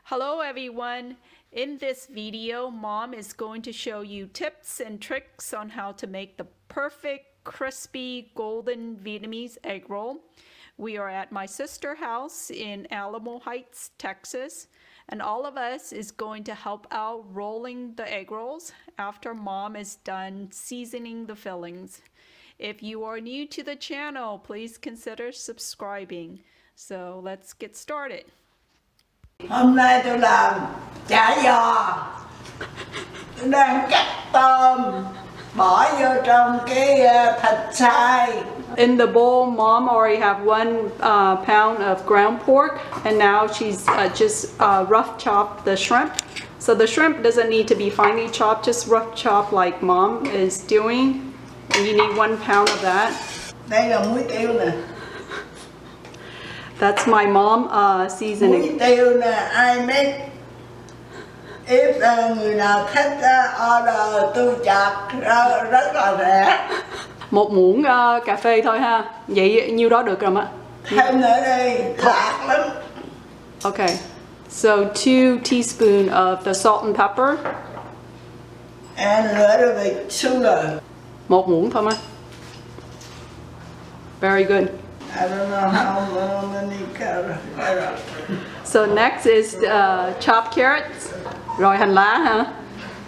Hello everyone. In this video, Mom is going to show you tips and tricks on how to make the perfect crispy golden Vietnamese egg roll. We are at my sister's house in Alamo Heights, Texas, and all of us is going to help out rolling the egg rolls after Mom is done seasoning the fillings. If you are new to the channel, please consider subscribing. So let's get started. Hôm nay tôi làm chả giò. Tôi đang cắt tôm bỏ vô trong cái thịt xay. In the bowl, Mom already have 1 pound of ground pork, and now she's just rough chopped the shrimp. So the shrimp doesn't need to be finely chopped, just rough chopped like Mom is doing. And you need 1 pound of that. Đây là muối tiêu nè. That's my mom seasoning. Muối tiêu nè, ai make. If người nào thích order tôi chặt rất là rẻ. 1 muỗng cà phê thôi ha. Vậy nhiêu đó được rồi mà. Thêm nữa đi, lạc lắm. Okay. So 2 teaspoons of the salt and pepper. And a little bit sugar. 1 muỗng thôi mà. Very good. I don't know how many carrots. So next is chopped carrots. Rồi hành lá hả?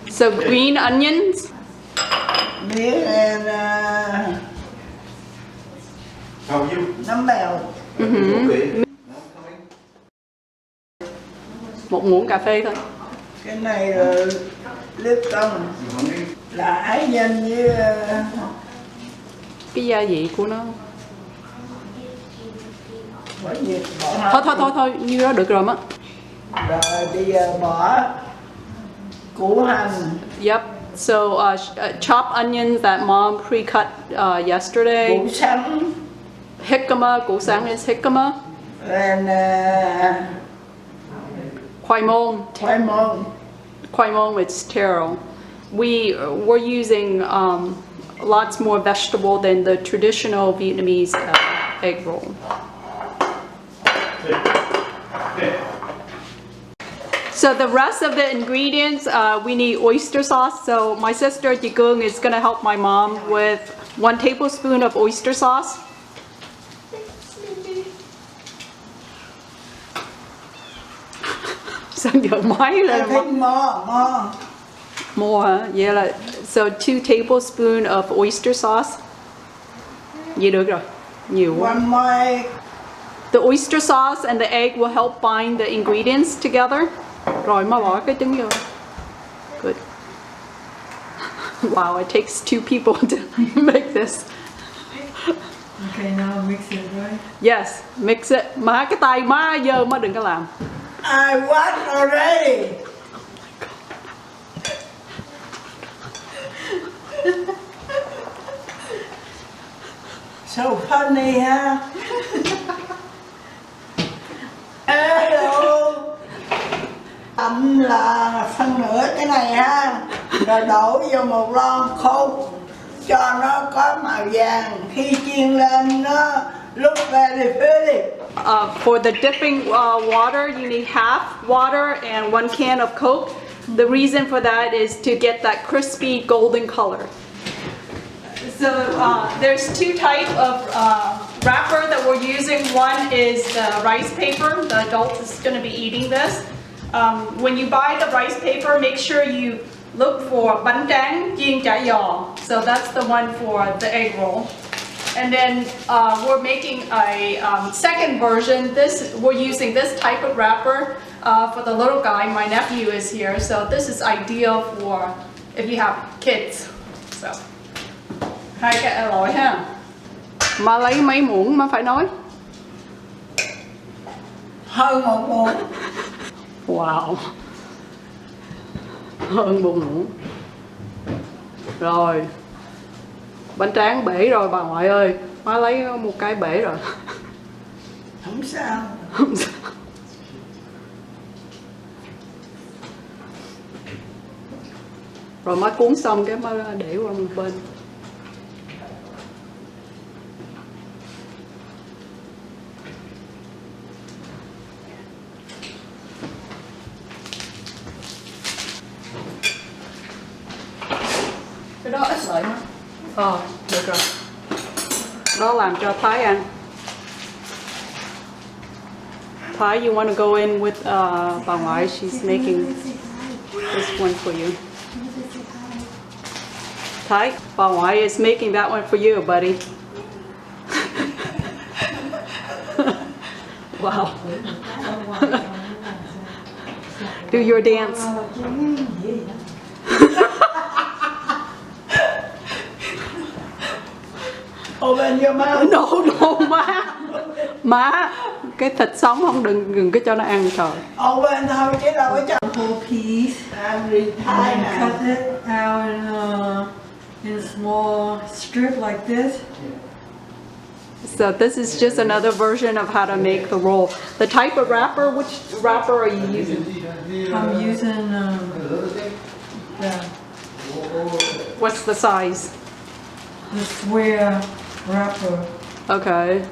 So green onions. Miếng and nấm mèo. 1 muỗng cà phê thôi. Cái này là Lipton. Là ái nhân với Cái gia vị của nó. bỏ nhiệt bỏ Thôi, như đó được rồi má. rồi bây giờ bỏ củ hành. Yep. So chopped onions that Mom pre-cut yesterday. Củ sắn. Jicama, củ sắn is jicama. And Khoai môn. khoai môn It's taro. We're using lots more vegetable than the traditional Vietnamese egg roll. So the rest of the ingredients, we need oyster sauce. So my sister Chị Cương is going to help my mom with 1 tablespoon of oyster sauce. Sao giờ máy lên mà? More hả? Vậy là so 2 tablespoon of oyster sauce. Vậy được rồi. Nhiều quá. One more. The oyster sauce and the egg will help bind the ingredients together. Rồi mới bỏ cái trứng vô. Good. Wow, it takes 2 people to make this. Okay, now mix it, right? Yes, mix it. Má cái tay má dơ má đừng có làm. I want already. So funny, huh? Hello. Tầm là phân nửa cái này ha. Rồi đổ vô một lon khô cho nó có màu vàng. Khi chiên lên nó look very pretty. For the dipping water, you need half water and 1 can of Coke. The reason for that is to get that crispy golden color. So there's 2 types of wrapper that we're using. One is the rice paper. The adult is going to be eating this. When you buy the rice paper, make sure you look for bánh tráng chiên chả giò. So that's the one for the egg roll. And then we're making a second version. We're using this type of wrapper for the little guy. My nephew is here, so this is ideal for if you have kids. So 2 cái loại ha. Mà lấy mấy muỗng mà phải nói? Hơn 1 muỗng. Wow. Hơn 1 muỗng. Rồi. Bánh tráng bể rồi bà ngoại ơi. Má lấy 1 cái bể rồi. Không sao. Không sao. Rồi má cuốn xong cái má để qua một bên. lại mà. Được rồi. Đó làm cho Thái ăn. Thái, you want to go in with bà ngoại? She's making this one for you. Thái, bà ngoại is making that one for you, buddy. Wow. Do your dance. Open your mouth. No, má. Má, cái thịt sống không đừng cái cho nó ăn trời. Open thôi chứ đâu có cho. Whole piece. I'm retired And now. cut it out in small strip like this. So this is just another version of how to make the roll. The type of wrapper, which wrapper are you using? I'm using What's the size? the square wrapper. Okay.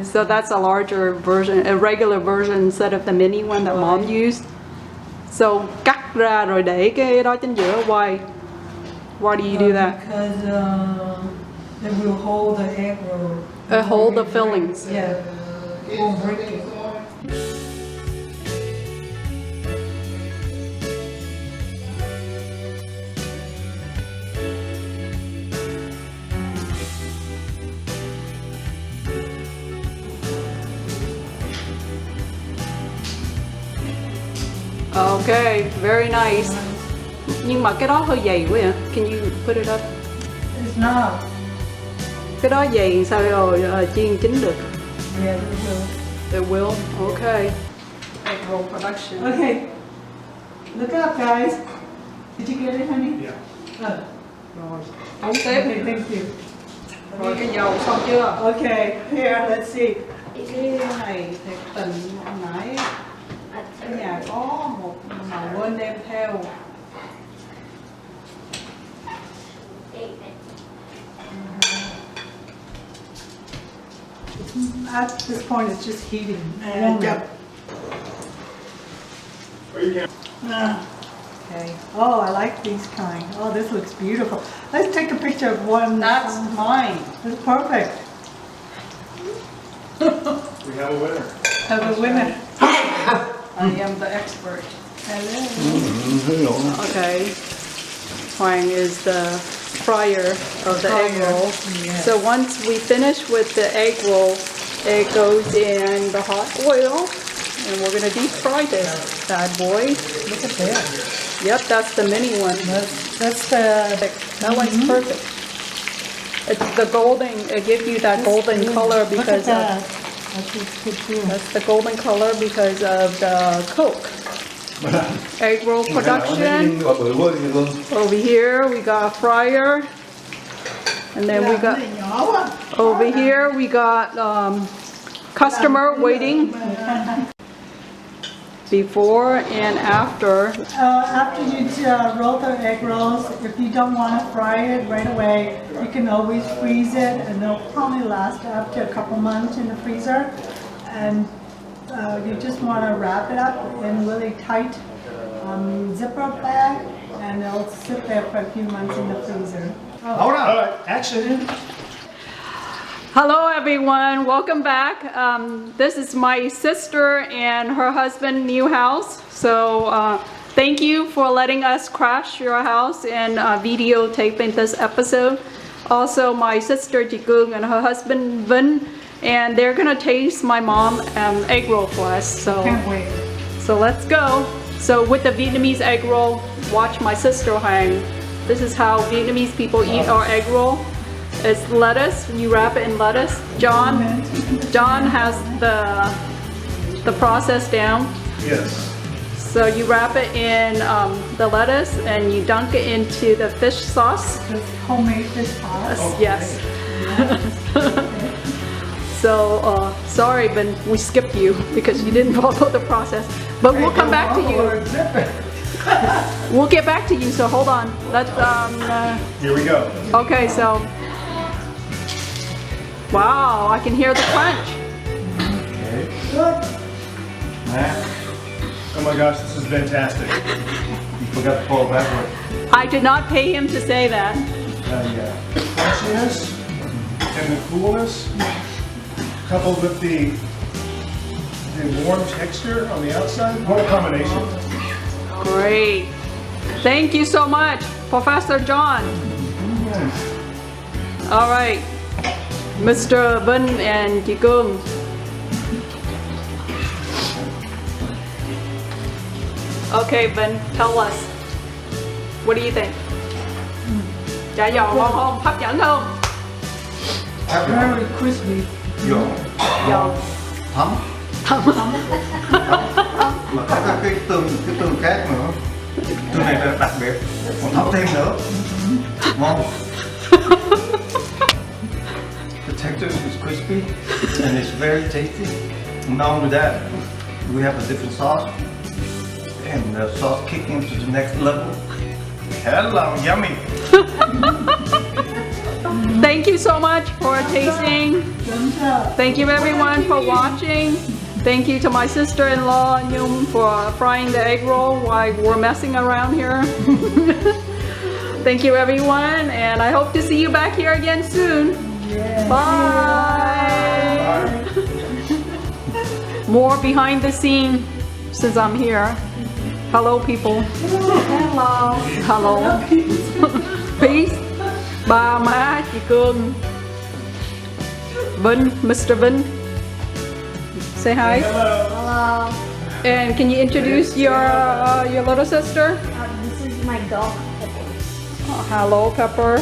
So that's a larger version, a regular version instead of the mini one that mom used. So cắt ra rồi để cái đó chính giữa. Why do you do that? Because it will hold the egg roll. Hold the fillings. Yeah, won't break it. Okay, very nice. Nhưng mà cái đó hơi dày quá à. Can you put it up? It's not. Cái đó dày sao rồi chiên chín được? Yeah, it will. It will. Okay. Egg roll production. Okay, look up, guys. Did you get it, honey? Yeah. Oh. Rồi. Ống tiếp. Okay, thank you. Rồi cái dầu xong chưa? Okay, here, let's see. Cái này thiệt tình hồi nãy ở nhà có một mà quên đem theo. At this point, it's just heating. Chụp. Okay. Oh, I like these kind. Oh, this looks beautiful. Let's take a picture of one. That's mine. That's perfect. We have a winner. Have a winner. I am the expert. Hello. Okay. Hoàng is the fryer of the egg roll. Yes. So once we finish with the egg roll, it goes in the hot oil and we're gonna deep fry this bad boy. Look at that. Yep, that's the mini one. That's the. That one's perfect. It's the golden, it gives you that golden color Look at because that. of, That's good too. that's the golden color because of the Coke. Egg roll production. Over here we got a fryer. And then we got, Cái này nhỏ quá. over here we got customer waiting. Before and after. After you roll the egg rolls, if you don't want to fry it right away, you can always freeze it, and they'll probably last after a couple months in the freezer. And you just want to wrap it up in really tight zipper bag, and they'll sit there for a few months in the freezer. Hold on. All right. Action. Hello everyone, welcome back. This is my sister and her husband' new house. So thank you for letting us crash your house and videotaping this episode. Also my sister Chị Cương and her husband Vinh, and they're gonna taste my mom egg roll for us. So Can't wait. So let's go. So with the Vietnamese egg roll, watch my sister Hang. This is how Vietnamese people eat our egg roll. It's lettuce, you wrap it in lettuce. John has the process down. Yes. So you wrap it in the lettuce and you dunk it into the fish sauce. This homemade fish sauce. Yes. So sorry, but we skipped you because you didn't follow the process. But we'll come back to you. We'll get back to you. So hold on. Let's. Here we go. Okay, so. Wow, I can hear the crunch. Okay. Matt. Oh my gosh, this is fantastic. You forgot to pull it backward. I did not pay him to say that. Yeah. The crunchiness and the coolness, coupled with the warm texture on the outside. What a combination. Great. Thank you so much, Professor John. All right, Mr. Vinh and chị Cương. Okay, Vinh, tell us. What do you think? Chả giò ngon không? Hấp dẫn không? Very crispy. Giòn, Giòn. thấm. Mà có cái tương khác nữa. Tương này là đặc biệt, còn thấm thêm nữa. Ngon. The texture is crispy and it's very tasty. And not only that, we have a different sauce, and the sauce kicked into the next level. Hello, yummy. Thank you so much for tasting. Thank you everyone for watching. Thank you to my sister-in-law Nhung for frying the egg roll while we're messing around here. Thank you everyone, and I hope to see you back here again soon. Bye. More behind the scene since I'm here. Hello people. Hello. Hello. Peace. Ba má chị Cương. Vinh, Mr. Vinh. Say hi. Hello, And can you introduce your little sister? this is my dog. Oh, hello, Pepper.